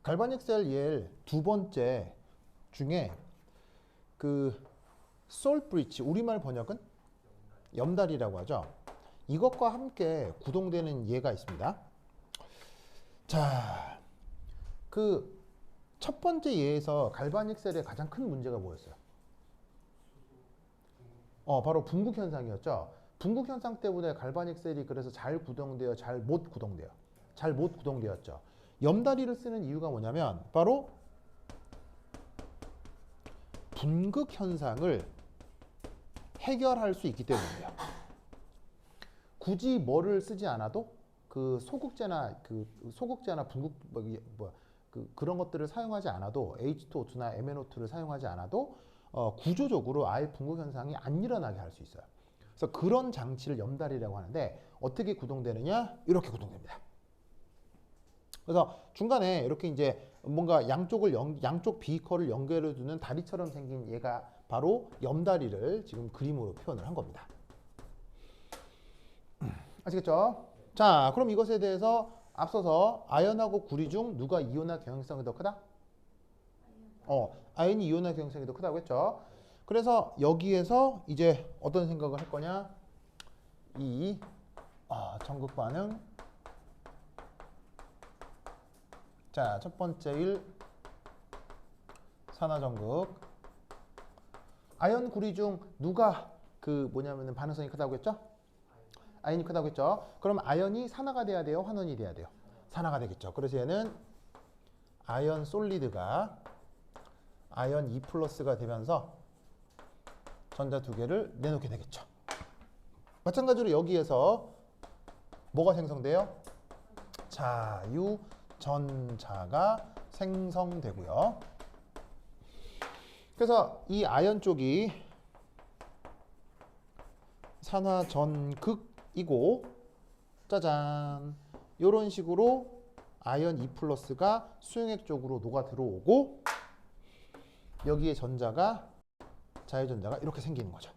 갈바닉 셀 옐 두 번째 중에 그 솔 브릿지, 우리말 번역은 염다리라고 하죠. 이것과 함께 구동되는 예가 있습니다. 자, 그 첫 번째 예에서 갈바닉 셀의 가장 큰 문제가 뭐였어요? 바로 분국 현상이었죠. 분국 현상 때문에 갈바닉 셀이 그래서 잘 구동되어 잘 못 구동돼요. 잘 못 구동되었죠. 염다리를 쓰는 이유가 뭐냐면 바로 분극 현상을 해결할 수 있기 때문이에요. 굳이 뭐를 쓰지 않아도 그 소극제나 분극 그런 것들을 사용하지 않아도 H2O2나 MnO2를 사용하지 않아도 구조적으로 아예 분극 현상이 안 일어나게 할 수 있어요. 그래서 그런 장치를 염다리라고 하는데 어떻게 구동되느냐? 이렇게 구동됩니다. 그래서 중간에 이렇게 이제 뭔가 양쪽 비커를 연결해 두는 다리처럼 생긴 얘가 바로 염다리를 지금 그림으로 표현을 한 겁니다. 아시겠죠? 자, 그럼 이것에 대해서 앞서서 아연하고 구리 중 누가 이온화 경향성이 더 크다? 아연이 이온화 경향성이 더 크다고 했죠. 그래서 여기에서 이제 어떤 생각을 할 거냐? 이 전극 반응. 자, 첫 번째 1 산화전극. 아연 구리 중 누가 뭐냐면은 반응성이 크다고 했죠? 아연이 크다고 했죠. 그럼 아연이 산화가 돼야 돼요? 환원이 돼야 돼요? 산화가 되겠죠. 그래서 얘는 아연 솔리드가 아연 2+가 되면서 전자 두 개를 내놓게 되겠죠. 마찬가지로 여기에서 뭐가 생성돼요? 자유전자가 생성되고요. 그래서 이 아연 쪽이 산화전극이고 짜잔 이런 식으로 아연 2+가 수용액 쪽으로 녹아 들어오고 여기에 자유전자가 이렇게 생기는 거죠.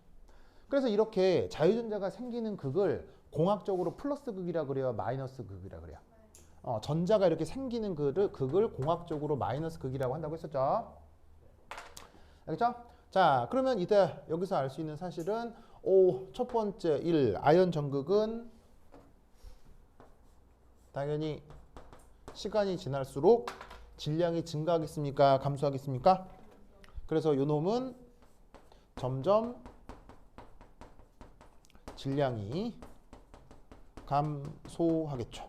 그래서 이렇게 자유전자가 생기는 극을 공학적으로 플러스 극이라 그래요? 마이너스 극이라 그래요? 전자가 이렇게 생기는 극을 공학적으로 마이너스 극이라고 한다고 했었죠. 알겠죠? 자, 그러면 이때 여기서 알 수 있는 사실은 첫 번째 1 아연 전극은 당연히 시간이 지날수록 질량이 증가하겠습니까? 감소하겠습니까? 그래서 요 놈은 점점 질량이 감소하겠죠.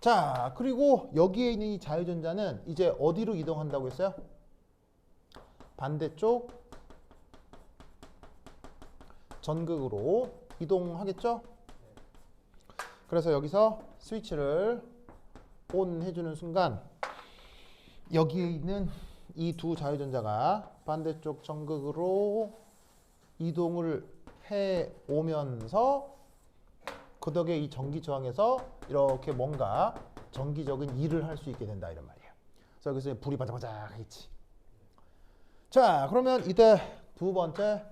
자, 그리고 여기에 있는 이 자유전자는 이제 어디로 이동한다고 했어요? 반대쪽 전극으로 이동하겠죠? 그래서 여기서 스위치를 온 해주는 순간 여기에 있는 이 두 자유전자가 반대쪽 전극으로 이동을 해 오면서 그 덕에 이 전기 저항에서 이렇게 뭔가 전기적인 일을 할 수 있게 된다 이런 말이에요. 그래서 여기서 불이 바짝바짝 하겠지. 자, 그러면 이때 두 번째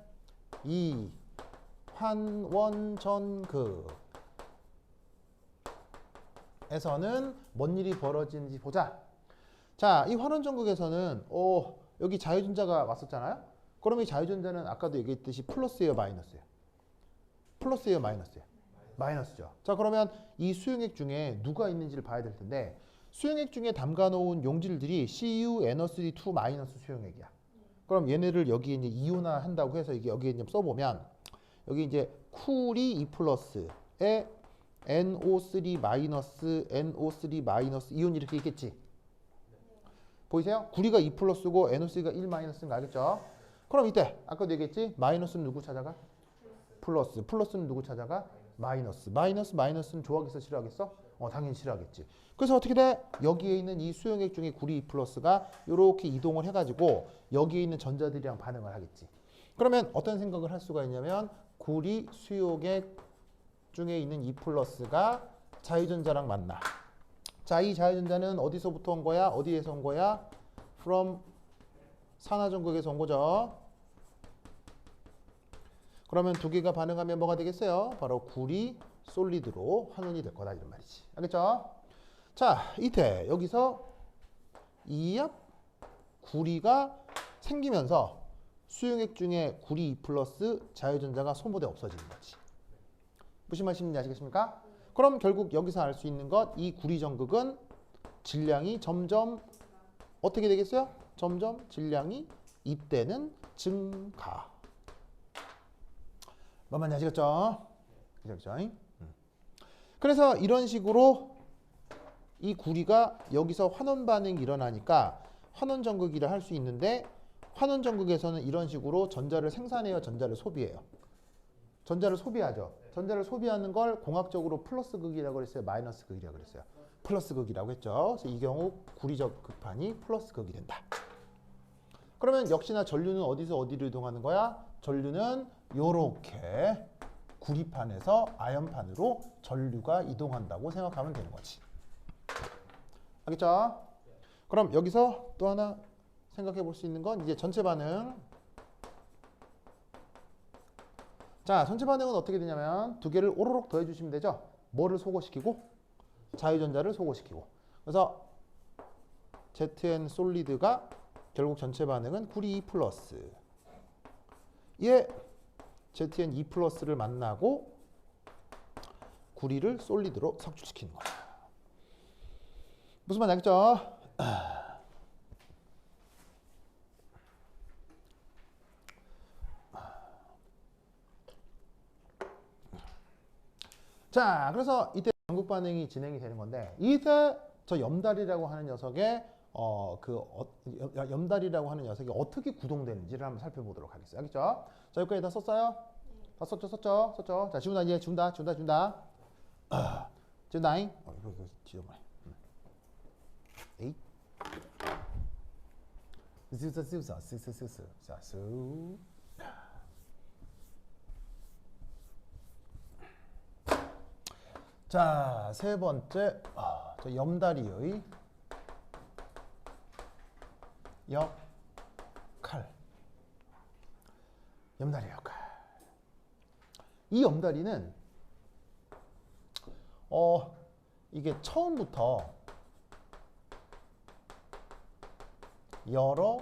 이 환원전극에서는 뭔 일이 벌어지는지 보자. 자, 이 환원전극에서는 여기 자유전자가 왔었잖아요. 그럼 이 자유전자는 아까도 얘기했듯이 플러스예요, 마이너스예요? 플러스예요, 마이너스예요? 마이너스죠. 자, 그러면 이 수용액 중에 누가 있는지를 봐야 될 텐데 수용액 중에 담가 놓은 용질들이 CuNO3 마이너스 수용액이야. 그럼 얘네를 여기에 이제 이온화 한다고 해서 이게 여기에 이제 써보면 여기 이제 쿨이 2+에 NO3 마이너스 NO3 마이너스 이온 이렇게 있겠지. 보이세요? 구리가 2+고 NO3가 1 마이너스인 거 알겠죠? 그럼 이때 아까도 얘기했지? 마이너스는 누구 찾아가? 플러스. 플러스는 누구 찾아가? 마이너스. 마이너스는 좋아하겠어? 싫어하겠어? 당연히 싫어하겠지. 그래서 어떻게 돼? 여기에 있는 이 수용액 중에 구리 2+가 이렇게 이동을 해가지고 여기에 있는 전자들이랑 반응을 하겠지. 그러면 어떤 생각을 할 수가 있냐면 구리 수용액 중에 있는 2+가 자유전자랑 만나. 자, 이 자유전자는 어디서부터 온 거야? 어디에서 온 거야? From 산하 전극에서 온 거죠. 그러면 두 개가 반응하면 뭐가 되겠어요? 바로 구리 솔리드로 환원이 될 거다 이런 말이지. 알겠죠? 자, 이때 여기서 이압 구리가 생기면서 수용액 중에 구리 2 플러스 자유전자가 소모돼 없어지는 거지. 무슨 말씀인지 아시겠습니까? 그럼 결국 여기서 알 수 있는 것, 이 구리 전극은 질량이 점점 어떻게 되겠어요? 점점 질량이 입대는 증가. 뭔 말인지 아시겠죠? 그죠? 그래서 이런 식으로 이 구리가 여기서 환원 반응이 일어나니까 환원 전극이라 할 수 있는데, 환원 전극에서는 이런 식으로 전자를 생산해요, 전자를 소비해요? 전자를 소비하죠. 전자를 소비하는 걸 공학적으로 플러스 극이라고 그랬어요, 마이너스 극이라고 그랬어요? 플러스 극이라고 했죠. 그래서 이 경우 구리적 극판이 플러스 극이 된다. 그러면 역시나 전류는 어디서 어디로 이동하는 거야? 전류는 요렇게 구리판에서 아연판으로 전류가 이동한다고 생각하면 되는 거지. 알겠죠? 그럼 여기서 또 하나 생각해 볼 수 있는 건 이제 전체 반응. 자, 전체 반응은 어떻게 되냐면 두 개를 오로록 더해 주시면 되죠. 뭐를 소거시키고? 자유전자를 소거시키고. 그래서 ZN 솔리드가 결국 전체 반응은 구리 2 플러스 예, ZN 2 플러스를 만나고 구리를 솔리드로 석출시키는 거야. 무슨 말인지 알겠죠? 자, 그래서 이때 전극 반응이 진행이 되는 건데, 이때 저 염달이라고 하는 녀석의 염달이라고 하는 녀석이 어떻게 구동되는지를 한번 살펴보도록 하겠어요. 알겠죠? 자, 여기까지 다 썼어요? 다 썼죠? 자, 지훈아 이제 준다. 지훈다잉. 이거 지워버려. 에잇. 쓱. 자, 세 번째, 저 염다리의 역할. 염다리 역할. 이 염다리는 이게 처음부터 여러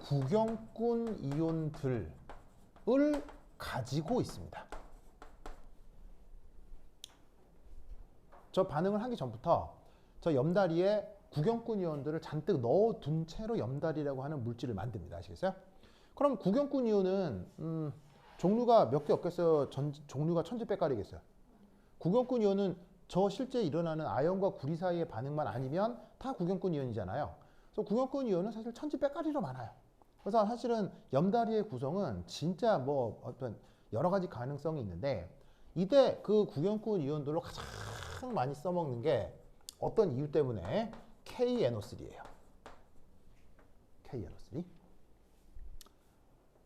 구경꾼 이온들을 가지고 있습니다. 저 반응을 하기 전부터 저 염다리에 구경꾼 이온들을 잔뜩 넣어둔 채로 염다리라고 하는 물질을 만듭니다. 아시겠어요? 그럼 구경꾼 이온은 종류가 몇 개 없겠어요? 종류가 천지백갈이겠어요. 구경꾼 이온은 저 실제 일어나는 아연과 구리 사이의 반응만 아니면 다 구경꾼 이온이잖아요. 그래서 구경꾼 이온은 사실 천지백갈이로 많아요. 그래서 사실은 염다리의 구성은 진짜 뭐 어떤 여러 가지 가능성이 있는데, 이때 그 구경꾼 이온들로 가장 많이 써먹는 게 어떤 이유 때문에 KNO3예요. KNO3.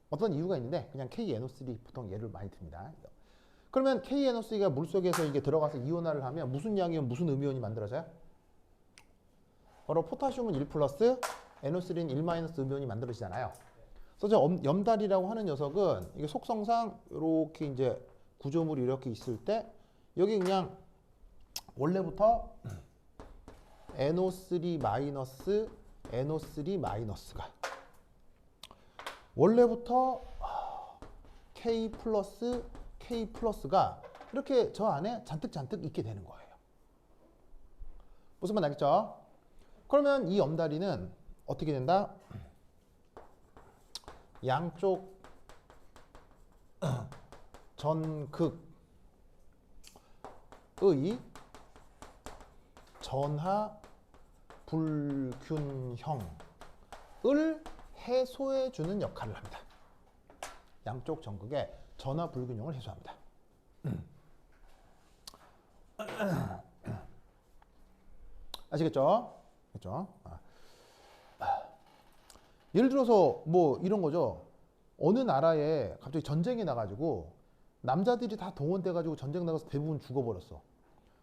어떤 이유가 있는데 그냥 KNO3 보통 예를 많이 듭니다. 그러면 KNO3가 물속에서 이게 들어가서 이온화를 하면 무슨 양이온, 무슨 음이온이 만들어져요? 바로 포타슘은 1 플러스, NO3는 1 마이너스 음이온이 만들어지잖아요. 그래서 염달이라고 하는 녀석은 이게 속성상 이렇게 이제 구조물이 이렇게 있을 때 여기 그냥 원래부터 NO3 마이너스, NO3 마이너스가 원래부터 K 플러스, K 플러스가 이렇게 저 안에 잔뜩 있게 되는 거예요. 무슨 말 알겠죠? 그러면 이 염다리는 어떻게 된다? 양쪽 전극의 전하 불균형을 해소해 주는 역할을 합니다. 양쪽 전극의 전하 불균형을 해소합니다. 아시겠죠? 그렇죠? 예를 들어서 뭐 이런 거죠. 어느 나라에 갑자기 전쟁이 나가지고 남자들이 다 동원돼가지고 전쟁 나가서 대부분 죽어버렸어.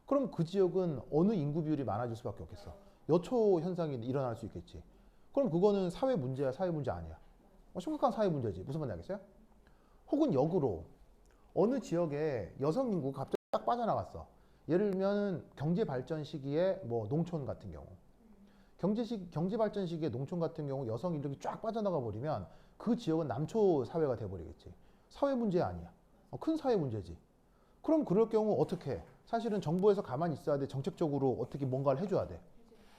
그럼 그 지역은 어느 인구 비율이 많아질 수밖에 없겠어? 여초 현상이 일어날 수 있겠지. 그럼 그거는 사회 문제야, 사회 문제 아니야? 심각한 사회 문제지. 무슨 말인지 알겠어요? 혹은 역으로 어느 지역에 여성 인구가 갑자기 딱 빠져나갔어. 예를 들면 경제 발전 시기에 뭐 농촌 같은 경우, 경제 발전 시기에 농촌 같은 경우 여성 인력이 쫙 빠져나가 버리면 그 지역은 남초 사회가 돼 버리겠지. 사회 문제 아니야. 큰 사회 문제지. 그럼 그럴 경우 어떻게 해? 사실은 정부에서 가만히 있어야 돼. 정책적으로 어떻게 뭔가를 해줘야 돼.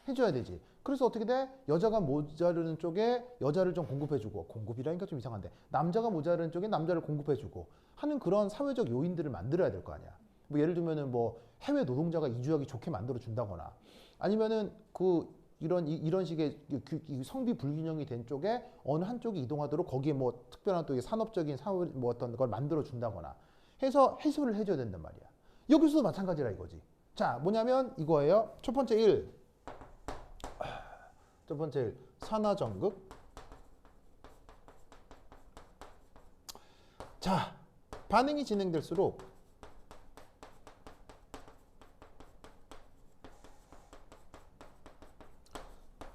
해줘야 되지. 그래서 어떻게 돼? 여자가 모자르는 쪽에 여자를 좀 공급해주고, 공급이라니까 좀 이상한데, 남자가 모자르는 쪽에 남자를 공급해주고 하는 그런 사회적 요인들을 만들어야 될 거 아니야. 뭐 예를 들면은 뭐 해외 노동자가 이주하기 좋게 만들어 준다거나, 아니면은 그 이런 식의 성비 불균형이 된 쪽에 어느 한쪽이 이동하도록 거기에 뭐 특별한 또 산업적인 사회 뭐 어떤 걸 만들어 준다거나 해서 해소를 해줘야 된단 말이야. 여기서도 마찬가지라 이거지. 자, 뭐냐면 이거예요. 첫 번째 1. 첫 번째 1. 산화전극. 자, 반응이 진행될수록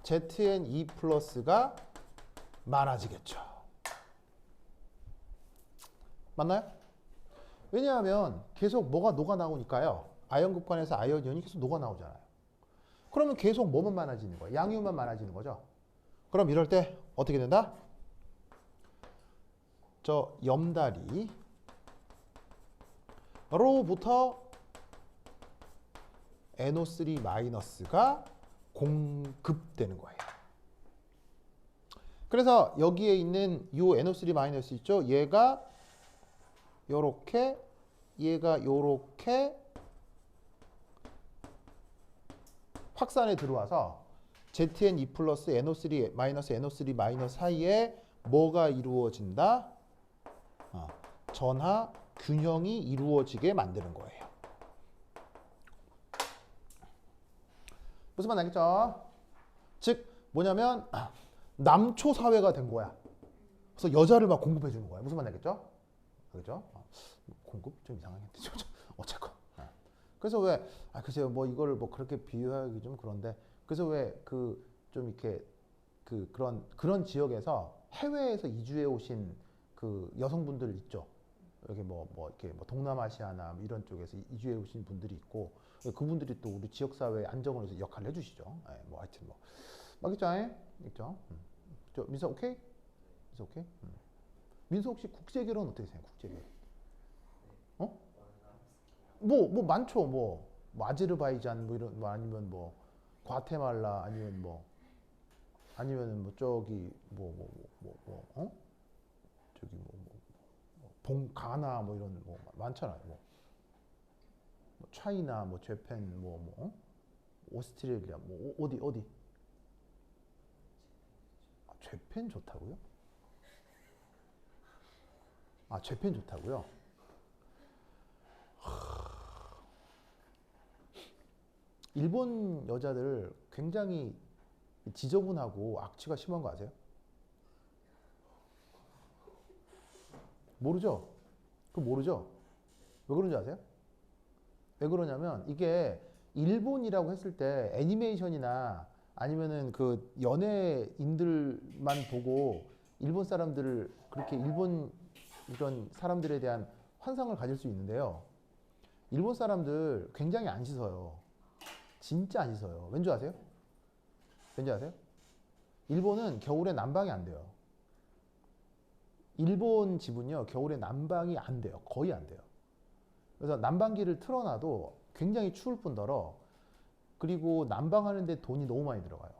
ZN2 플러스가 많아지겠죠. 맞나요? 왜냐하면 계속 뭐가 녹아나오니까요. 아연급관에서 아연이온이 계속 녹아나오잖아요. 그러면 계속 뭐만 많아지는 거예요? 양이온만 많아지는 거죠. 그럼 이럴 때 어떻게 된다? 저 염다리로부터 NO3 마이너스가 공급되는 거예요. 그래서 여기에 있는 이 NO3 마이너스 있죠? 얘가 요렇게 확산에 들어와서 ZN2 플러스 NO3 마이너스 사이에 뭐가 이루어진다? 전하 균형이 이루어지게 만드는 거예요. 무슨 말 알겠죠? 즉 뭐냐면 남초 사회가 된 거야. 그래서 여자를 막 공급해 주는 거야. 무슨 말 알겠죠? 그죠? 공급 좀 이상하겠는데 어쨌건. 그래서 왜 글쎄요 뭐 이걸 뭐 그렇게 비유하기 좀 그런데 그래서 왜 그 좀 이렇게 그런 지역에서 해외에서 이주해 오신 그 여성분들 있죠. 이렇게 이렇게 뭐 동남아시아나 이런 쪽에서 이주해 오신 분들이 있고 그분들이 또 우리 지역 사회의 안정을 위해서 역할을 해주시죠. 뭐 하여튼 뭐 맞겠죠? 있죠. 저 민서 오케이? 민서 오케이? 민서 혹시 국제 결혼 어떻게 생각해? 국제 결혼? 뭐 많죠. 뭐 아제르바이잔 뭐 이런 뭐 아니면 뭐 과테말라 아니면 뭐 저기 저기 가나 뭐 이런 뭐 많잖아요. 뭐 차이나 뭐 재팬 오스트레일리아 뭐 어디 재팬 좋다고요? 재팬 좋다고요? 일본 여자들 굉장히 지저분하고 악취가 심한 거 아세요? 모르죠? 그거 모르죠? 왜 그런지 아세요? 왜 그러냐면 이게 일본이라고 했을 때 애니메이션이나 아니면은 그 연예인들만 보고 일본 사람들을 그렇게 일본 이런 사람들에 대한 환상을 가질 수 있는데요. 일본 사람들 굉장히 안 씻어요. 진짜 안 씻어요. 왠지 아세요? 왠지 아세요? 일본은 겨울에 난방이 안 돼요. 일본 집은요, 겨울에 난방이 안 돼요. 거의 안 돼요. 그래서 난방기를 틀어놔도 굉장히 추울 뿐더러 그리고 난방하는데 돈이 너무 많이 들어가요.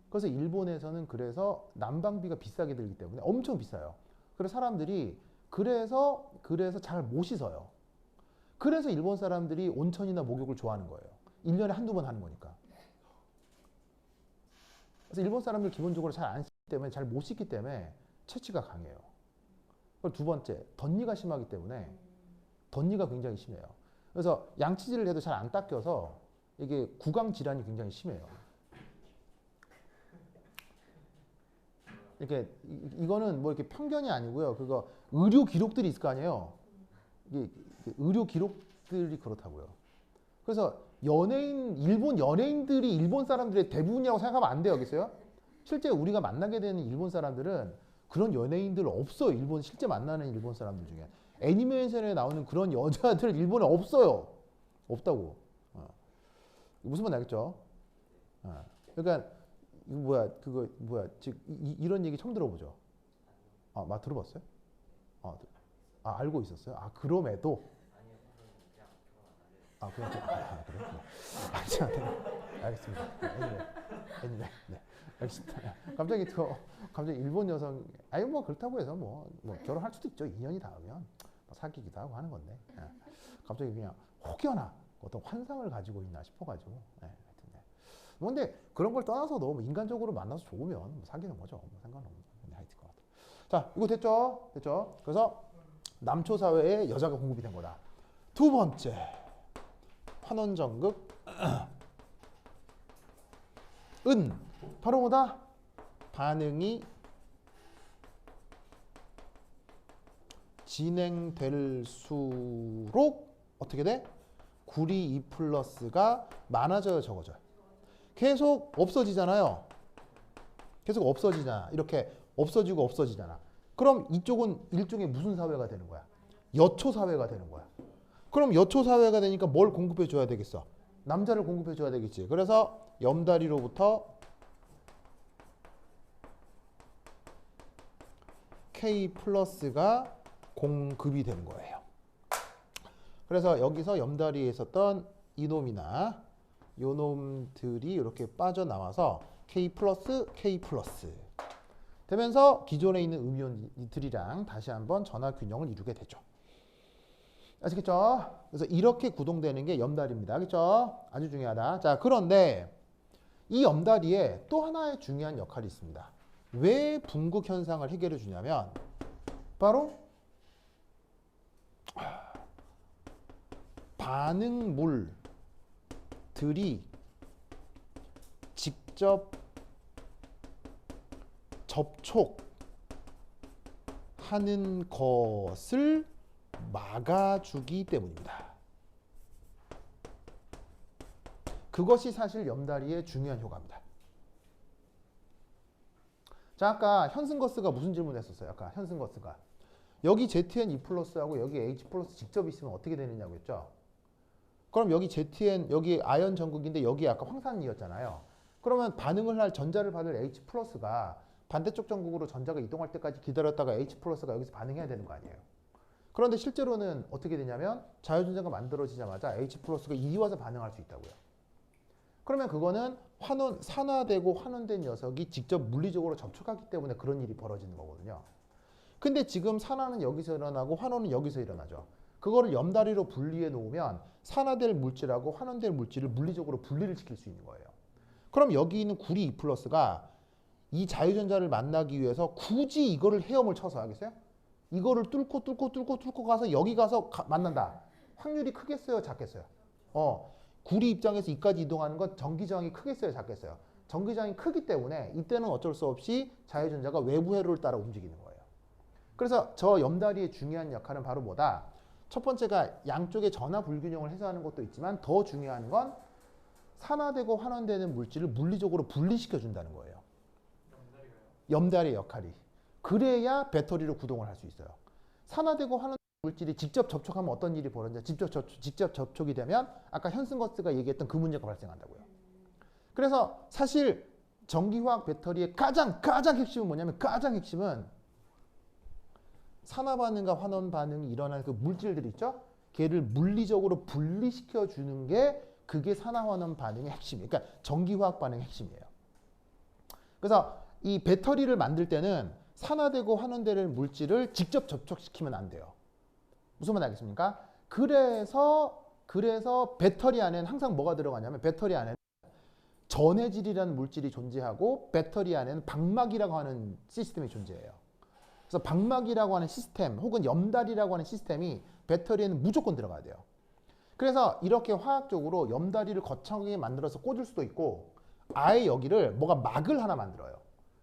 그래서 일본에서는 그래서 난방비가 비싸게 들기 때문에 엄청 비싸요. 그래서 사람들이 그래서 잘 못 씻어요. 그래서 일본 사람들이 온천이나 목욕을 좋아하는 거예요. 1년에 한두 번 하는 거니까. 그래서 일본 사람들 기본적으로 잘 안 씻기 때문에 잘 못 씻기 때문에 체취가 강해요. 그리고 두 번째, 덧니가 심하기 때문에 덧니가 굉장히 심해요. 그래서 양치질을 해도 잘 안 닦여서 이게 구강 질환이 굉장히 심해요. 이렇게 이거는 뭐 이렇게 편견이 아니고요. 그거 의료 기록들이 있을 거 아니에요. 이게 의료 기록들이 그렇다고요. 그래서 일본 연예인들이 일본 사람들의 대부분이라고 생각하면 안 돼요. 알겠어요? 실제 우리가 만나게 되는 일본 사람들은 그런 연예인들 없어요. 일본 실제 만나는 일본 사람들 중에. 애니메이션에 나오는 그런 여자들 일본에 없어요. 없다고. 무슨 말 알겠죠? 그러니까 즉 이런 얘기 처음 들어보죠. 들어봤어요? 알고 있었어요? 그럼에도 그래. 알겠습니다. 애니메. 네. 알겠습니다. 갑자기 일본 여성, 그렇다고 해서 결혼할 수도 있죠. 인연이 닿으면 사귀기도 하고 하는 건데. 갑자기 그냥 혹여나 어떤 환상을 가지고 있나 싶어가지고. 하여튼. 근데 그런 걸 떠나서도 인간적으로 만나서 좋으면 사귀는 거죠. 상관없는. 하여튼 것 같아요. 자, 이거 됐죠? 됐죠? 그래서 남초 사회에 여자가 공급이 된 거다. 두 번째. 환원전극 은 바로 뭐다? 반응이 진행될수록 어떻게 돼? 구리 2 플러스가 많아져요, 적어져요? 계속 없어지잖아요. 계속 없어지잖아. 이렇게 없어지고 없어지잖아. 그럼 이쪽은 일종의 무슨 사회가 되는 거야? 여초 사회가 되는 거야. 그럼 여초 사회가 되니까 뭘 공급해 줘야 되겠어? 남자를 공급해 줘야 되겠지. 그래서 염다리로부터 K 플러스가 공급이 되는 거예요. 그래서 여기서 염다리에 있었던 이놈이나 요놈들이 이렇게 빠져나와서 K 플러스 K 플러스 되면서 기존에 있는 음이온들이랑 다시 한번 전화 균형을 이루게 되죠. 아시겠죠? 그래서 이렇게 구동되는 게 염다리입니다. 알겠죠? 아주 중요하다. 자, 그런데 이 염다리에 또 하나의 중요한 역할이 있습니다. 왜 분극 현상을 해결해 주냐면 바로 반응물들이 직접 접촉하는 것을 막아주기 때문입니다. 그것이 사실 염다리의 중요한 효과입니다. 자, 아까 현승거스가 무슨 질문을 했었어요? 아까 현승거스가 여기 ZN2 플러스하고 여기 H 플러스 직접 있으면 어떻게 되느냐고 했죠? 그럼 여기 ZN, 여기 아연 전극인데 여기 아까 황산이었잖아요. 그러면 반응을 할 전자를 받을 H 플러스가 반대쪽 전극으로 전자가 이동할 때까지 기다렸다가 H 플러스가 여기서 반응해야 되는 거 아니에요? 그런데 실제로는 어떻게 되냐면 자유전자가 만들어지자마자 H 플러스가 이리 와서 반응할 수 있다고요. 그러면 그거는 산화되고 환원된 녀석이 직접 물리적으로 접촉하기 때문에 그런 일이 벌어지는 거거든요. 근데 지금 산화는 여기서 일어나고 환원은 여기서 일어나죠. 그거를 염다리로 분리해 놓으면 산화될 물질하고 환원될 물질을 물리적으로 분리를 시킬 수 있는 거예요. 그럼 여기 있는 구리 2 플러스가 이 자유전자를 만나기 위해서 굳이 이거를 헤엄을 쳐서 하겠어요? 이거를 뚫고 가서 여기 가서 만난다. 확률이 크겠어요? 작겠어요? 구리 입장에서 이까지 이동하는 건 전기저항이 크겠어요? 작겠어요? 전기저항이 크기 때문에 이때는 어쩔 수 없이 자유전자가 외부 회로를 따라 움직이는 거예요. 그래서 저 염다리의 중요한 역할은 바로 뭐다? 첫 번째가 양쪽의 전하 불균형을 해소하는 것도 있지만 더 중요한 건 산화되고 환원되는 물질을 물리적으로 분리시켜 준다는 거예요. 염다리의 역할이. 그래야 배터리로 구동을 할 수 있어요. 산화되고 환원되는 물질이 직접 접촉하면 어떤 일이 벌어지냐? 직접 접촉이 되면 아까 현승거스가 얘기했던 그 문제가 발생한다고요. 그래서 사실 전기화학 배터리의 가장 핵심은 뭐냐면 가장 핵심은 산화 반응과 환원 반응이 일어나는 그 물질들 있죠? 걔를 물리적으로 분리시켜 주는 게 그게 산화 환원 반응의 핵심이에요. 그러니까 전기화학 반응의 핵심이에요. 그래서 이 배터리를 만들 때는 산화되고 환원되는 물질을 직접 접촉시키면 안 돼요. 무슨 말 알겠습니까? 그래서 배터리 안에는 항상 뭐가 들어가냐면 배터리 안에는 전해질이라는 물질이 존재하고 배터리 안에는 방막이라고 하는 시스템이 존재해요. 그래서 방막이라고 하는 시스템 혹은 염다리라고 하는 시스템이 배터리에는 무조건 들어가야 돼요. 그래서 이렇게 화학적으로 염다리를 거창하게 만들어서 꽂을 수도 있고 아예 여기를 뭐가 막을 하나 만들어요.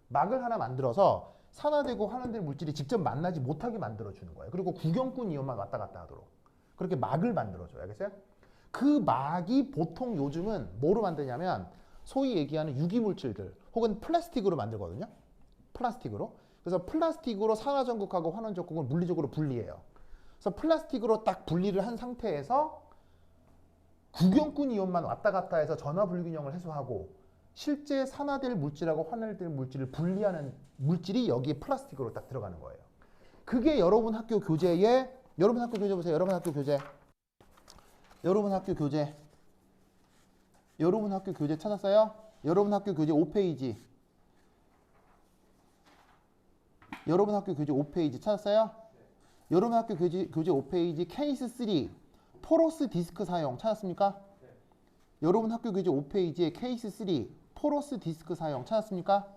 막을 하나 만들어서 산화되고 환원된 물질이 직접 만나지 못하게 만들어주는 거예요. 그리고 구경꾼 이온만 왔다 갔다 하도록 그렇게 막을 만들어줘요. 알겠어요? 그 막이 보통 요즘은 뭐로 만드냐면 소위 얘기하는 유기물질들 혹은 플라스틱으로 만들거든요. 플라스틱으로. 그래서 플라스틱으로 산화전극하고 환원전극을 물리적으로 분리해요. 그래서 플라스틱으로 딱 분리를 한 상태에서 구경꾼 이온만 왔다 갔다 해서 전화 불균형을 해소하고 실제 산화될 물질하고 환원될 물질을 분리하는 물질이 여기에 플라스틱으로 딱 들어가는 거예요. 그게 여러분 학교 교재에 여러분 학교 교재 보세요. 여러분 학교 교재. 여러분 학교 교재. 여러분 학교 교재 찾았어요? 여러분 학교 교재 5페이지. 여러분 학교 교재 5페이지 찾았어요? 여러분 학교 교재 5페이지 케이스 3 포러스 디스크 사용 찾았습니까? 여러분 학교 교재 5페이지에 케이스 3 포러스 디스크 사용 찾았습니까?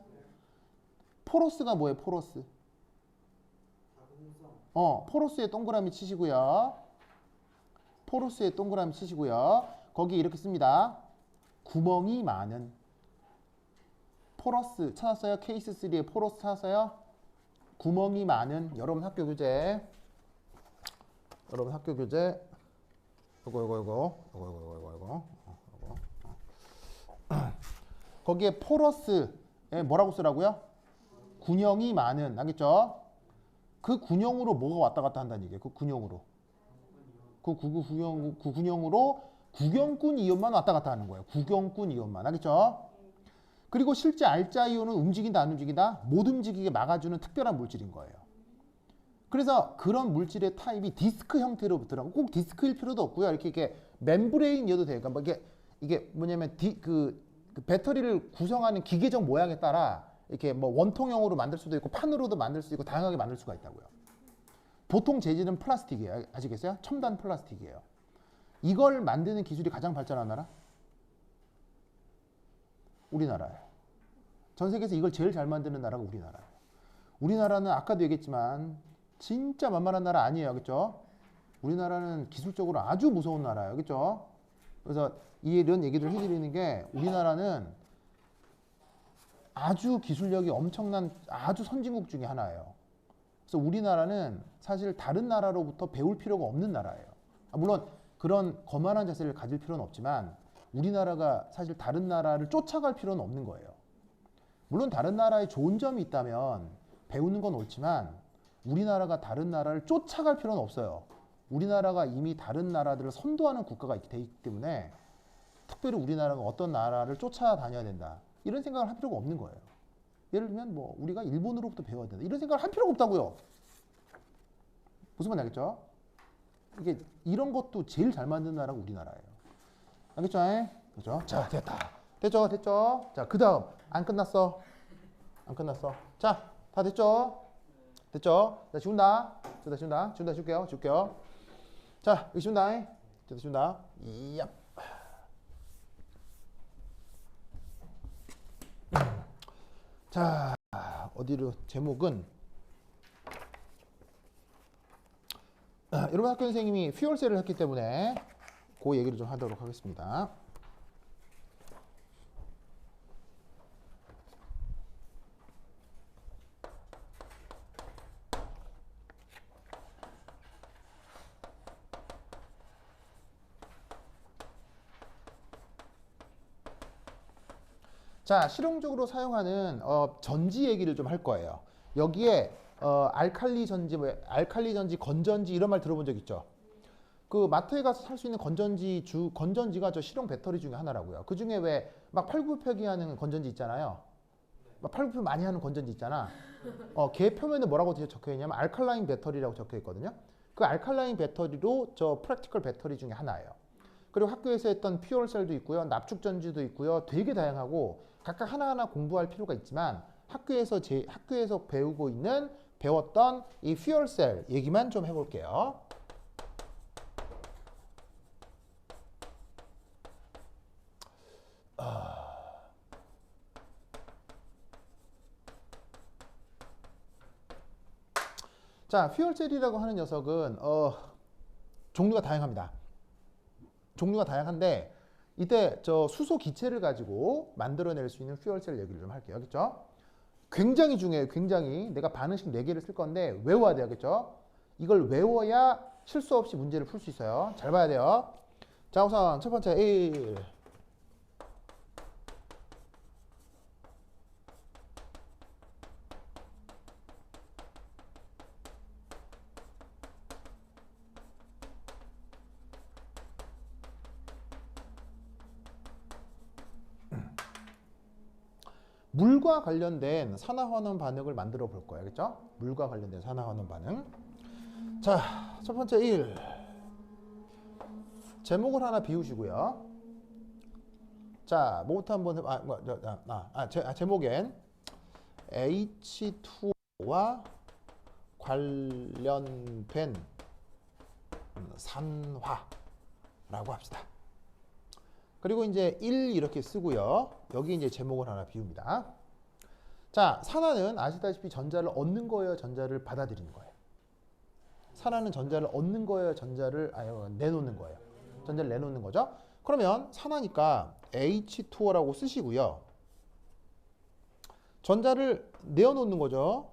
포러스가 뭐예요? 포러스. 포러스에 동그라미 치시고요. 포러스에 동그라미 치시고요. 거기 이렇게 씁니다. 구멍이 많은. 포러스 찾았어요? 케이스 3에 포러스 찾았어요? 구멍이 많은. 여러분 학교 교재. 여러분 학교 교재. 이거. 거기에 포러스에 뭐라고 쓰라고요? 군형이 많은. 알겠죠? 그 군형으로 뭐가 왔다 갔다 한다는 얘기예요. 그 군형으로. 그 군형으로 구경꾼 이온만 왔다 갔다 하는 거예요. 구경꾼 이온만. 알겠죠? 그리고 실제 알자 이온은 움직인다 안 움직인다? 못 움직이게 막아주는 특별한 물질인 거예요. 그래서 그런 물질의 타입이 디스크 형태로 더라고. 꼭 디스크일 필요도 없고요. 이렇게 멤브레인이어도 돼요. 그러니까 이게 뭐냐면 그 배터리를 구성하는 기계적 모양에 따라 이렇게 뭐 원통형으로 만들 수도 있고 판으로도 만들 수 있고 다양하게 만들 수가 있다고요. 보통 재질은 플라스틱이에요. 아시겠어요? 첨단 플라스틱이에요. 이걸 만드는 기술이 가장 발전한 나라? 우리나라예요. 전 세계에서 이걸 제일 잘 만드는 나라가 우리나라예요. 우리나라는 아까도 얘기했지만 진짜 만만한 나라 아니에요. 그렇죠? 우리나라는 기술적으로 아주 무서운 나라예요. 그렇죠? 그래서 이런 얘기를 해드리는 게 우리나라는 아주 기술력이 엄청난 아주 선진국 중에 하나예요. 그래서 우리나라는 사실 다른 나라로부터 배울 필요가 없는 나라예요. 물론 그런 거만한 자세를 가질 필요는 없지만 우리나라가 사실 다른 나라를 쫓아갈 필요는 없는 거예요. 물론 다른 나라에 좋은 점이 있다면 배우는 건 옳지만 우리나라가 다른 나라를 쫓아갈 필요는 없어요. 우리나라가 이미 다른 나라들을 선도하는 국가가 되기 때문에 특별히 우리나라가 어떤 나라를 쫓아다녀야 된다. 이런 생각을 할 필요가 없는 거예요. 예를 들면 뭐 우리가 일본으로부터 배워야 된다. 이런 생각을 할 필요가 없다고요. 무슨 말인지 알겠죠? 이게 이런 것도 제일 잘 만든 나라가 우리나라예요. 알겠죠? 그렇죠? 자, 됐다. 됐죠? 자, 그 다음 안 끝났어. 자, 다 됐죠? 자, 지운다. 지울게요. 자, 여기 지운다. 이야. 자, 어디로 제목은 여러분 학교 선생님이 퓨얼셀을 했기 때문에 그 얘기를 좀 하도록 하겠습니다. 자, 실용적으로 사용하는 전지 얘기를 좀 할 거예요. 여기에 알칼리 전지, 건전지 이런 말 들어본 적 있죠? 그 마트에 가서 살 수 있는 건전지가 저 실용 배터리 중에 하나라고요. 그 중에 왜 막 팔굽혀펴기 하는 건전지 있잖아요. 막 팔굽혀 많이 하는 건전지 있잖아. 걔 표면에 뭐라고 적혀 있냐면 알칼라인 배터리라고 적혀 있거든요. 그 알칼라인 배터리로 저 프랙티컬 배터리 중에 하나예요. 그리고 학교에서 했던 퓨얼셀도 있고요. 납축 전지도 있고요. 되게 다양하고 각각 하나하나 공부할 필요가 있지만 학교에서 배웠던 이 퓨얼셀 얘기만 좀 해볼게요. 자, 퓨얼셀이라고 하는 녀석은 종류가 다양합니다. 종류가 다양한데 이때 저 수소 기체를 가지고 만들어낼 수 있는 퓨얼셀 얘기를 좀 할게요. 알겠죠? 굉장히 중요해요. 굉장히. 내가 반응식 4개를 쓸 건데 외워야 돼요. 알겠죠? 이걸 외워야 실수 없이 문제를 풀 수 있어요. 잘 봐야 돼요. 자, 우선 첫 번째 1. 물과 관련된 산화환원 반응을 만들어 볼 거예요. 그렇죠? 물과 관련된 산화환원 반응. 자, 첫 번째 1. 제목을 하나 비우시고요. 자, 뭐부터 한번 제목엔 H2O와 관련된 산화라고 합시다. 그리고 이제 1 이렇게 쓰고요. 여기 이제 제목을 하나 비웁니다. 자, 산화는 아시다시피 전자를 얻는 거예요, 전자를 받아들이는 거예요. 산화는 전자를 얻는 거예요, 전자를 내놓는 거예요. 전자를 내놓는 거죠. 그러면 산화니까 H2O라고 쓰시고요. 전자를 내어놓는 거죠.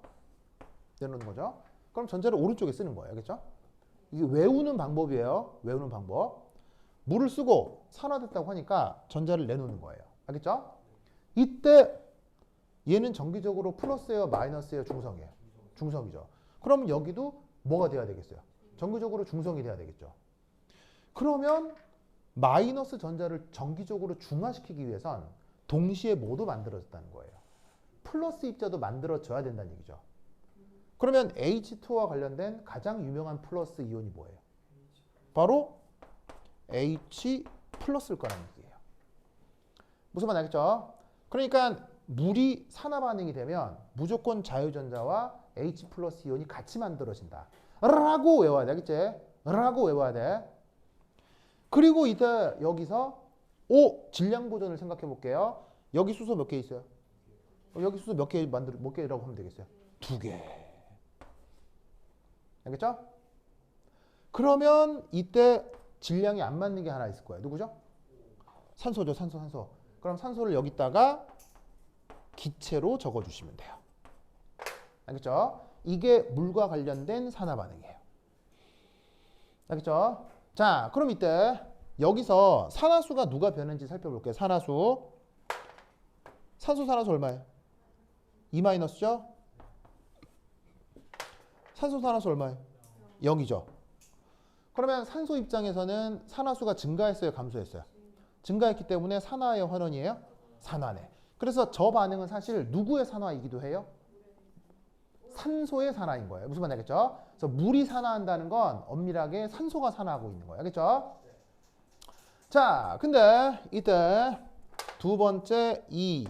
내놓는 거죠. 그럼 전자를 오른쪽에 쓰는 거예요. 그렇죠? 이게 외우는 방법이에요. 외우는 방법. 물을 쓰고 산화됐다고 하니까 전자를 내놓는 거예요. 알겠죠? 이때 얘는 정기적으로 플러스예요, 마이너스예요, 중성이에요? 중성이죠. 그럼 여기도 뭐가 돼야 되겠어요? 정기적으로 중성이 돼야 되겠죠. 그러면 마이너스 전자를 정기적으로 중화시키기 위해선 동시에 뭐도 만들어졌다는 거예요. 플러스 입자도 만들어져야 된다는 얘기죠. 그러면 H2와 관련된 가장 유명한 플러스 이온이 뭐예요? 바로 H 플러스일 거라는 얘기예요. 무슨 말 알겠죠? 그러니까 물이 산화 반응이 되면 무조건 자유전자와 H 플러스 이온이 같이 만들어진다. 라고 외워야 돼. 알겠지? 라고 외워야 돼. 그리고 이때 여기서 질량 보존을 생각해 볼게요. 여기 수소 몇 개 있어요? 여기 수소 몇 개라고 하면 되겠어요? 2개. 알겠죠? 그러면 이때 질량이 안 맞는 게 하나 있을 거예요. 누구죠? 산소죠. 산소. 그럼 산소를 여기다가 기체로 적어주시면 돼요. 알겠죠? 이게 물과 관련된 산화 반응이에요. 알겠죠? 자, 그럼 이때 여기서 산화수가 누가 변했는지 살펴볼게요. 산화수. 산소 산화수 얼마예요? 2-죠? 산소 산화수 얼마예요? 0이죠. 그러면 산소 입장에서는 산화수가 증가했어요, 감소했어요? 증가했기 때문에 산화예요, 환원이에요? 산화네. 그래서 저 반응은 사실 누구의 산화이기도 해요? 산소의 산화인 거예요. 무슨 말인지 알겠죠? 그래서 물이 산화한다는 건 엄밀하게 산소가 산화하고 있는 거예요. 알겠죠? 자, 근데 이때 두 번째 2.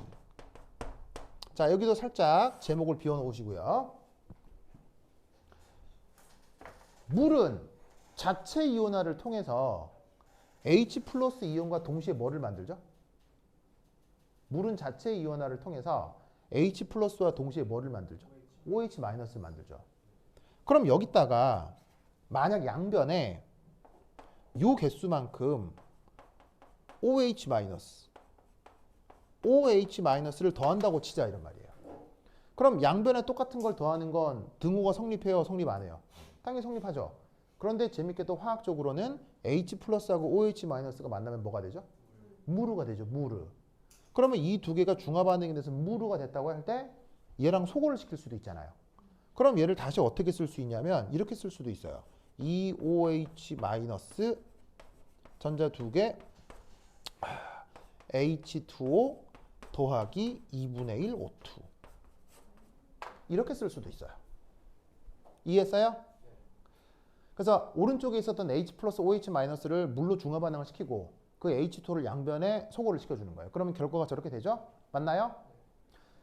자, 여기도 살짝 제목을 비워놓으시고요. 물은 자체 이온화를 통해서 H 플러스 이온과 동시에 뭐를 만들죠? 물은 자체 이온화를 통해서 H 플러스와 동시에 뭐를 만들죠? OH 마이너스를 만들죠. 그럼 여기다가 만약 양변에 요 개수만큼 OH 마이너스, OH 마이너스를 더한다고 치자 이런 말이에요. 그럼 양변에 똑같은 걸 더하는 건 등호가 성립해요? 성립 안 해요? 당연히 성립하죠. 그런데 재밌게도 화학적으로는 H 플러스하고 OH 마이너스가 만나면 뭐가 되죠? 무르가 되죠. 무르. 그러면 이 두 개가 중화 반응이 돼서 무르가 됐다고 할 때 얘랑 소거를 시킬 수도 있잖아요. 그럼 얘를 다시 어떻게 쓸 수 있냐면 이렇게 쓸 수도 있어요. 2OH 마이너스 전자 두 개 H2O 더하기 2분의 1 O2 이렇게 쓸 수도 있어요. 이해했어요? 그래서 오른쪽에 있었던 H 플러스 OH 마이너스를 물로 중화 반응을 시키고 그 H2를 양변에 소거를 시켜주는 거예요. 그러면 결과가 저렇게 되죠? 맞나요?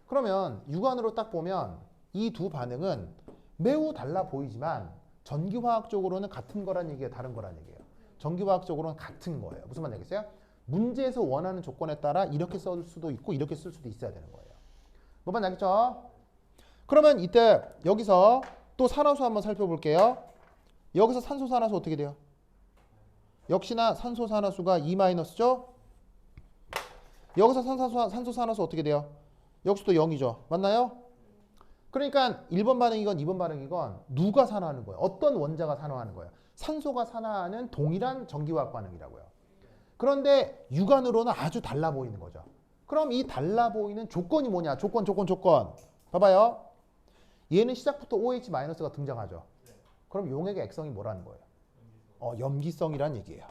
그러면 육안으로 딱 보면 이 두 반응은 매우 달라 보이지만 전기화학적으로는 같은 거란 얘기예요? 다른 거란 얘기예요? 전기화학적으로는 같은 거예요. 무슨 말 알겠어요? 문제에서 원하는 조건에 따라 이렇게 쓸 수도 있고 이렇게 쓸 수도 있어야 되는 거예요. 뭐만 알겠죠? 그러면 이때 여기서 또 산화수 한번 살펴볼게요. 여기서 산소 산화수 어떻게 돼요? 역시나 산소 산화수가 2-죠? 여기서 산소 산화수 어떻게 돼요? 역시도 0이죠. 맞나요? 그러니까 1번 반응이건 2번 반응이건 누가 산화하는 거예요? 어떤 원자가 산화하는 거예요? 산소가 산화하는 동일한 전기화학 반응이라고요. 그런데 육안으로는 아주 달라 보이는 거죠. 그럼 이 달라 보이는 조건이 뭐냐? 조건. 봐봐요. 얘는 시작부터 OH-가 등장하죠. 그럼 용액의 액성이 뭐라는 거예요? 염기성이란 얘기예요.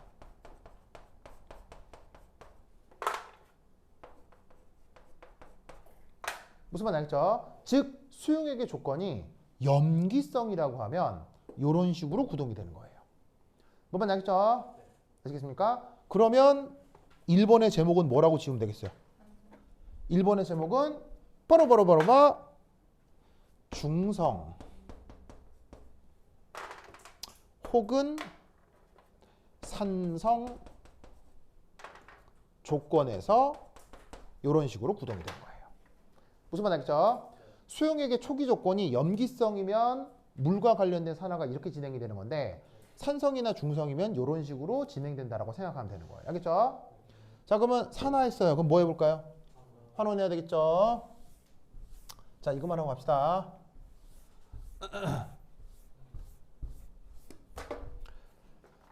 무슨 말인지 알겠죠? 즉 수용액의 조건이 염기성이라고 하면 이런 식으로 구동이 되는 거예요. 뭔 말인지 알겠죠? 아시겠습니까? 그러면 1번의 제목은 뭐라고 지으면 되겠어요? 1번의 제목은 바로 중성 혹은 산성 조건에서 이런 식으로 구동이 되는 거예요. 무슨 말 알겠죠? 수용액의 초기 조건이 염기성이면 물과 관련된 산화가 이렇게 진행이 되는 건데 산성이나 중성이면 이런 식으로 진행된다라고 생각하면 되는 거예요. 알겠죠? 자, 그러면 산화했어요. 그럼 뭐 해볼까요? 환원해야 되겠죠? 자, 이것만 하고 갑시다.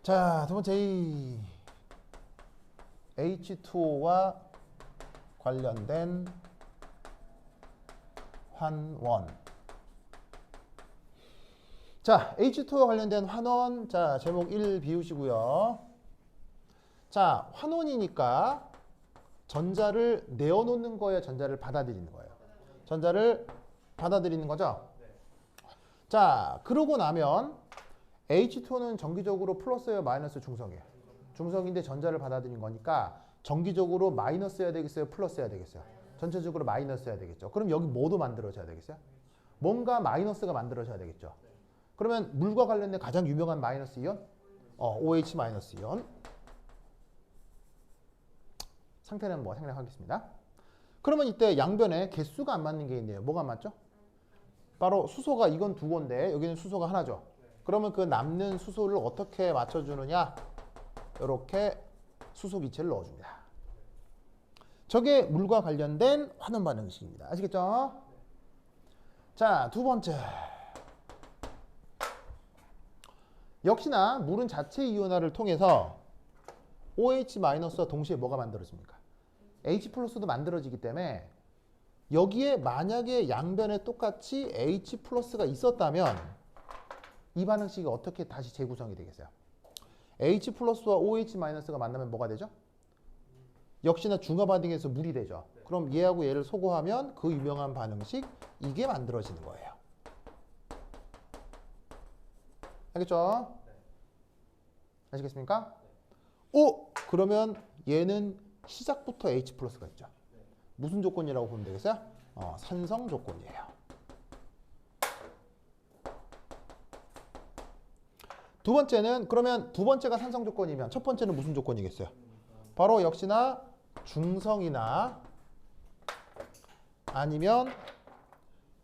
자, 두 번째 H2O와 관련된 환원. 자, H2O와 관련된 환원. 자, 제목 1 비우시고요. 자, 환원이니까 전자를 내어놓는 거예요? 전자를 받아들이는 거예요? 전자를 받아들이는 거죠? 자, 그러고 나면 H2O는 정기적으로 플러스예요? 마이너스 중성이에요? 중성인데 전자를 받아들이는 거니까 정기적으로 마이너스여야 되겠어요? 플러스여야 되겠어요? 전체적으로 마이너스여야 되겠죠. 그럼 여기 뭐도 만들어져야 되겠어요? 뭔가 마이너스가 만들어져야 되겠죠. 그러면 물과 관련된 가장 유명한 마이너스 이온? OH 마이너스 이온. 상태는 뭐 생략하겠습니다. 그러면 이때 양변에 개수가 안 맞는 게 있네요. 뭐가 안 맞죠? 바로 수소가 이건 두 건데 여기는 수소가 하나죠. 그러면 그 남는 수소를 어떻게 맞춰주느냐? 이렇게 수소 기체를 넣어줍니다. 저게 물과 관련된 환원 반응식입니다. 아시겠죠? 자, 두 번째. 역시나 물은 자체 이온화를 통해서 OH-와 동시에 뭐가 만들어집니까? H+도 만들어지기 때문에 여기에 만약에 양변에 똑같이 H+가 있었다면 이 반응식이 어떻게 다시 재구성이 되겠어요? H+와 OH-가 만나면 뭐가 되죠? 역시나 중화 반응에서 물이 되죠. 그럼 얘하고 얘를 소거하면 그 유명한 반응식 이게 만들어지는 거예요. 알겠죠? 아시겠습니까? 그러면 얘는 시작부터 H+가 있죠. 무슨 조건이라고 보면 되겠어요? 산성 조건이에요. 두 번째는 그러면 두 번째가 산성 조건이면 첫 번째는 무슨 조건이겠어요? 바로 역시나 중성이나 아니면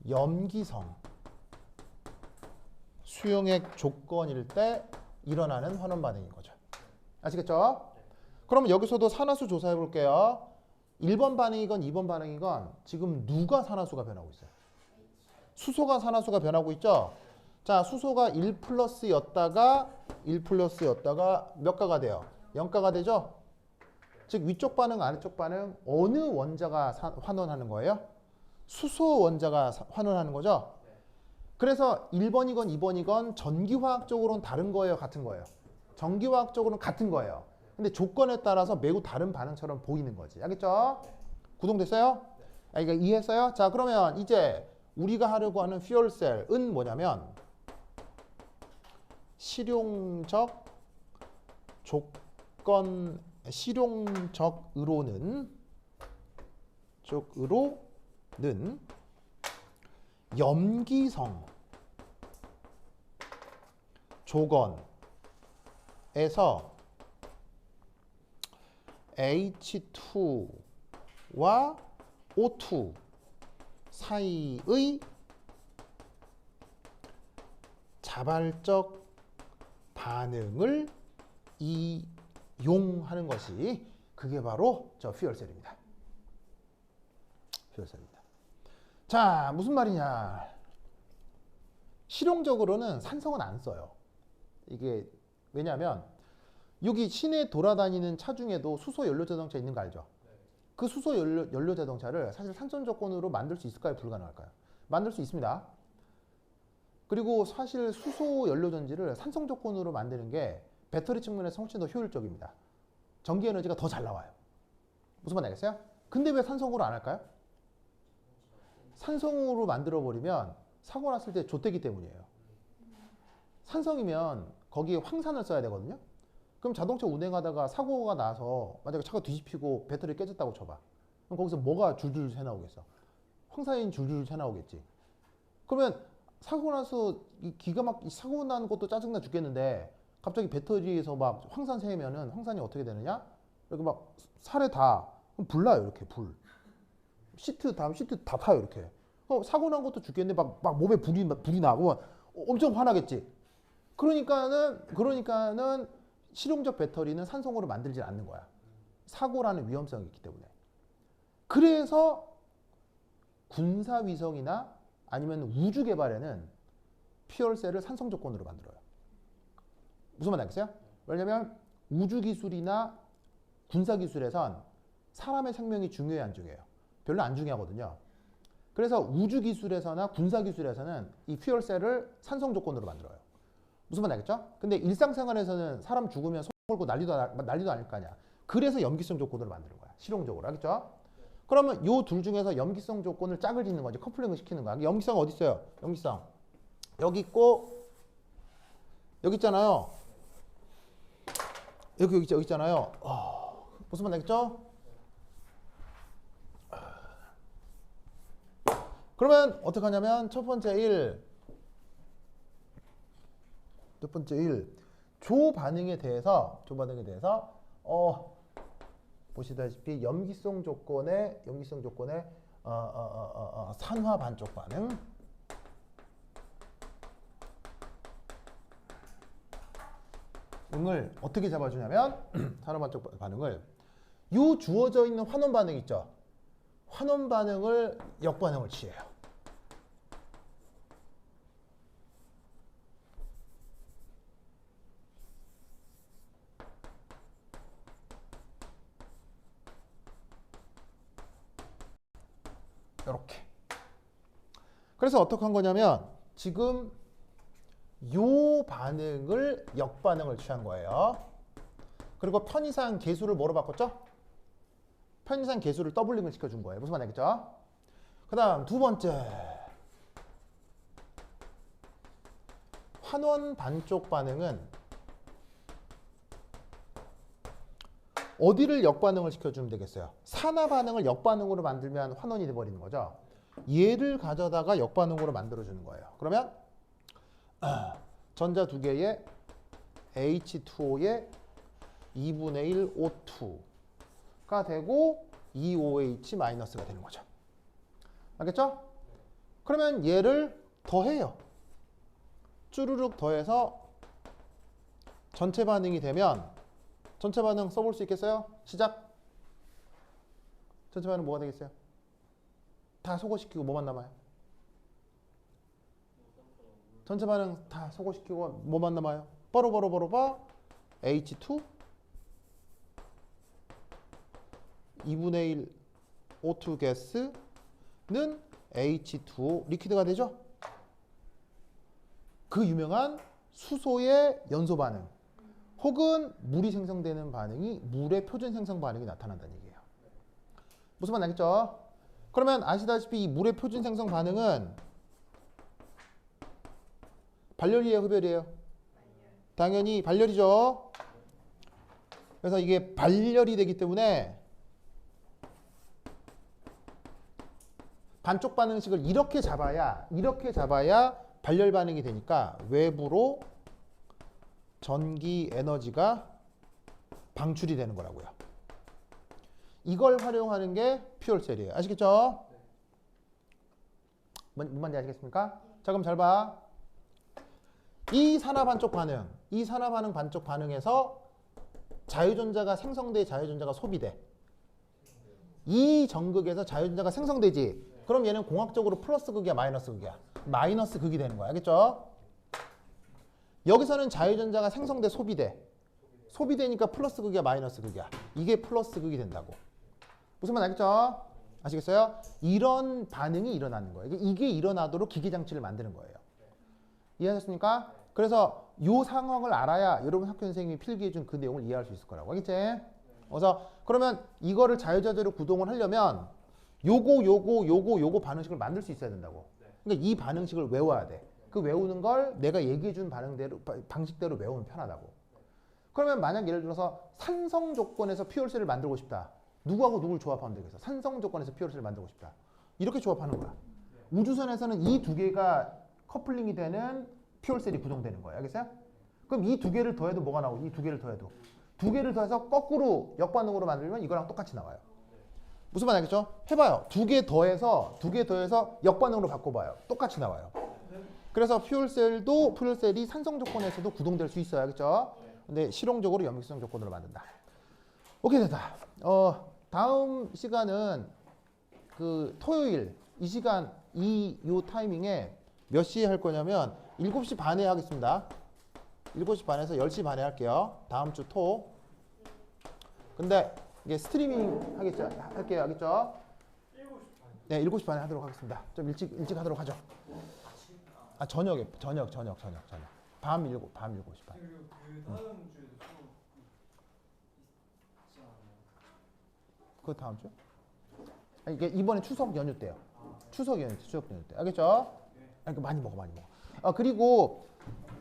염기성 수용액 조건일 때 일어나는 환원 반응인 거죠. 아시겠죠? 그러면 여기서도 산화수 조사해 볼게요. 1번 반응이건 2번 반응이건 지금 누가 산화수가 변하고 있어요? 수소가 산화수가 변하고 있죠? 자, 수소가 1+였다가 몇 가가 돼요? 0가가 되죠? 즉 위쪽 반응, 아래쪽 반응 어느 원자가 환원하는 거예요? 수소 원자가 환원하는 거죠? 그래서 1번이건 2번이건 전기화학적으로는 다른 거예요? 같은 거예요? 전기화학적으로는 같은 거예요. 근데 조건에 따라서 매우 다른 반응처럼 보이는 거지. 알겠죠? 구동됐어요? 그러니까 이해했어요? 자, 그러면 이제 우리가 하려고 하는 퓨얼셀은 뭐냐면 실용적으로는 염기성 조건에서 H2와 O2 사이의 자발적 반응을 이용하는 것이 그게 바로 저 퓨얼셀입니다. 퓨얼셀입니다. 자, 무슨 말이냐? 실용적으로는 산성은 안 써요. 이게 왜냐하면 여기 시내 돌아다니는 차 중에도 수소 연료 자동차 있는 거 알죠? 그 수소 연료 자동차를 사실 산소 조건으로 만들 수 있을까요? 불가능할까요? 만들 수 있습니다. 그리고 사실 수소 연료 전지를 산성 조건으로 만드는 게 배터리 측면에서 훨씬 더 효율적입니다. 전기 에너지가 더 잘 나와요. 무슨 말 알겠어요? 근데 왜 산성으로 안 할까요? 산성으로 만들어 버리면 사고 났을 때 좆되기 때문이에요. 산성이면 거기에 황산을 써야 되거든요. 그럼 자동차 운행하다가 사고가 나서 만약에 차가 뒤집히고 배터리 깨졌다고 쳐봐. 그럼 거기서 뭐가 줄줄 새 나오겠어? 황산이 줄줄 새 나오겠지. 그러면 사고 나서 이 기가 막 사고 나는 것도 짜증나 죽겠는데 갑자기 배터리에서 막 황산 새면은 황산이 어떻게 되느냐? 이렇게 막 살에 다 그럼 불 나요. 이렇게 불. 시트 다 타요. 이렇게. 사고 난 것도 죽겠는데 막 몸에 불이 나고 엄청 화나겠지. 그러니까는 실용적 배터리는 산성으로 만들지 않는 거야. 사고라는 위험성이 있기 때문에. 그래서 군사위성이나 아니면 우주 개발에는 퓨얼셀을 산성 조건으로 만들어요. 무슨 말 알겠어요? 왜냐면 우주 기술이나 군사 기술에선 사람의 생명이 중요해요, 안 중요해요? 별로 안 중요하거든요. 그래서 우주 기술에서나 군사 기술에서는 이 퓨얼셀을 산성 조건으로 만들어요. 무슨 말 알겠죠? 근데 일상생활에서는 사람 죽으면 손 걸고 난리도 아닐 거 아니야. 그래서 염기성 조건으로 만드는 거야. 실용적으로. 알겠죠? 그러면 요 둘 중에서 염기성 조건을 짝을 짓는 거지. 커플링을 시키는 거야. 염기성 어디 있어요? 염기성. 여기 있고 여기 있잖아요. 여기 있잖아요. 무슨 말 알겠죠? 그러면 어떻게 하냐면 첫 번째 1 조 반응에 대해서 보시다시피 염기성 조건의 산화 반쪽 반응을 어떻게 잡아주냐면 산화 반쪽 반응을 요 주어져 있는 환원 반응 있죠. 환원 반응을 역반응을 취해요. 이렇게. 그래서 어떻게 한 거냐면 지금 요 반응을 역반응을 취한 거예요. 그리고 편의상 계수를 뭐로 바꿨죠? 편의상 계수를 더블링을 시켜준 거예요. 무슨 말 알겠죠? 그 다음 두 번째 환원 반쪽 반응은 어디를 역반응을 시켜주면 되겠어요? 산화 반응을 역반응으로 만들면 환원이 돼버리는 거죠. 얘를 가져다가 역반응으로 만들어주는 거예요. 그러면 전자 두 개에 H2O에 2분의 1 O2가 되고 2OH- 되는 거죠. 알겠죠? 그러면 얘를 더해요. 쭈르륵 더해서 전체 반응이 되면 전체 반응 써볼 수 있겠어요? 시작. 전체 반응 뭐가 되겠어요? 다 소거시키고 뭐만 남아요? 전체 반응 다 소거시키고 뭐만 남아요? 뽀로뽀로뽀로뽀 H2 2분의 1 O2 가스는 H2O 리퀴드가 되죠? 그 유명한 수소의 연소 반응 혹은 물이 생성되는 반응이 물의 표준 생성 반응이 나타난다는 얘기예요. 무슨 말 알겠죠? 그러면 아시다시피 이 물의 표준 생성 반응은 발열이에요, 흡열이에요? 당연히 발열이죠. 그래서 이게 발열이 되기 때문에 반쪽 반응식을 이렇게 잡아야 발열 반응이 되니까 외부로 전기 에너지가 방출이 되는 거라고요. 이걸 활용하는 게 퓨얼셀이에요. 아시겠죠? 뭔 말인지 아시겠습니까? 자, 그럼 잘 봐. 이 산화 반쪽 반응에서 자유전자가 생성돼, 자유전자가 소비돼. 이 전극에서 자유전자가 생성되지. 그럼 얘는 공학적으로 플러스 극이야, 마이너스 극이야? 마이너스 극이 되는 거야. 알겠죠? 여기서는 자유전자가 생성돼, 소비돼. 소비되니까 플러스 극이야 마이너스 극이야. 이게 플러스 극이 된다고. 무슨 말 알겠죠? 아시겠어요? 이런 반응이 일어나는 거예요. 이게 일어나도록 기계장치를 만드는 거예요. 이해하셨습니까? 그래서 이 상황을 알아야 여러분 학교 선생님이 필기해 준 그 내용을 이해할 수 있을 거라고. 알겠지? 그래서 그러면 이거를 자유자재로 구동을 하려면 요거 반응식을 만들 수 있어야 된다고. 그러니까 이 반응식을 외워야 돼. 그 외우는 걸 내가 얘기해 준 방식대로 외우면 편하다고. 그러면 만약 예를 들어서 산성 조건에서 피올셀을 만들고 싶다. 누구하고 누굴 조합하면 되겠어? 산성 조건에서 피올셀을 만들고 싶다. 이렇게 조합하는 거야. 우주선에서는 이 두 개가 커플링이 되는 피올셀이 구동되는 거예요. 알겠어요? 그럼 이 두 개를 더해도 뭐가 나오지? 이 두 개를 더해도. 두 개를 더해서 거꾸로 역반응으로 만들면 이거랑 똑같이 나와요. 무슨 말 알겠죠? 해봐요. 두 개 더해서 역반응으로 바꿔봐요. 똑같이 나와요. 그래서 피올셀이 산성 조건에서도 구동될 수 있어요. 알겠죠? 근데 실용적으로 염기성 조건으로 만든다. 오케이, 됐다. 다음 시간은 그 토요일 이 시간 요 타이밍에 몇 시에 할 거냐면 7시 반에 하겠습니다. 7시 반에서 10시 반에 할게요. 다음 주 토. 근데 이게 스트리밍 할게요. 알겠죠? 네, 7시 반에 하도록 하겠습니다. 좀 일찍 하도록 하죠. 아, 저녁. 밤 7시 반. 그리고 그 다음 주에도 수업 있지 않나요? 그 다음 주? 아니, 이게 이번에 추석 연휴 때요. 추석 연휴 때. 알겠죠? 아니, 많이 먹어. 그리고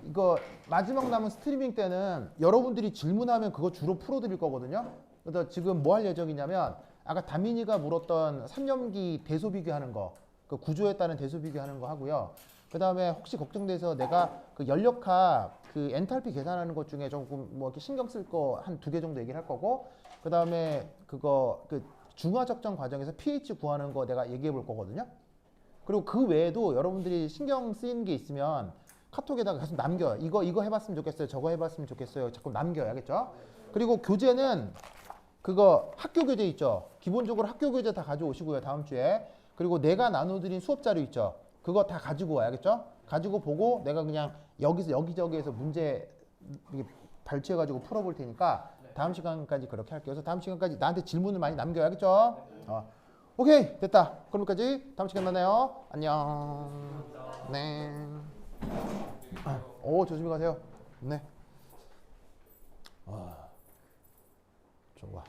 이거 마지막 남은 스트리밍 때는 여러분들이 질문하면 그거 주로 풀어드릴 거거든요. 그래서 지금 뭐 할 예정이냐면 아까 다민이가 물었던 3년기 대소 비교하는 거, 그 구조에 따른 대소 비교하는 거 하고요. 그 다음에 혹시 걱정돼서 내가 그 연력학 그 엔탈피 계산하는 것 중에 조금 뭐 이렇게 신경 쓸 거 한 2개 정도 얘기를 할 거고, 그 다음에 그거 그 중화 적정 과정에서 pH 구하는 거 내가 얘기해 볼 거거든요. 그리고 그 외에도 여러분들이 신경 쓰이는 게 있으면 카톡에다가 계속 남겨요. 이거 해봤으면 좋겠어요. 저거 해봤으면 좋겠어요. 자꾸 남겨요. 알겠죠? 그리고 교재는 그거 학교 교재 있죠. 기본적으로 학교 교재 다 가져오시고요. 다음 주에. 그리고 내가 나눠드린 수업 자료 있죠. 그거 다 가지고 와요. 알겠죠? 가지고 보고 내가 그냥 여기저기에서 문제 발췌해가지고 풀어볼 테니까 다음 시간까지 그렇게 할게요. 그래서 다음 시간까지 나한테 질문을 많이 남겨요. 알겠죠? 오케이, 됐다. 그럼까지 다음 시간 만나요. 안녕. 네. 조심히 가세요. 네. 좋아.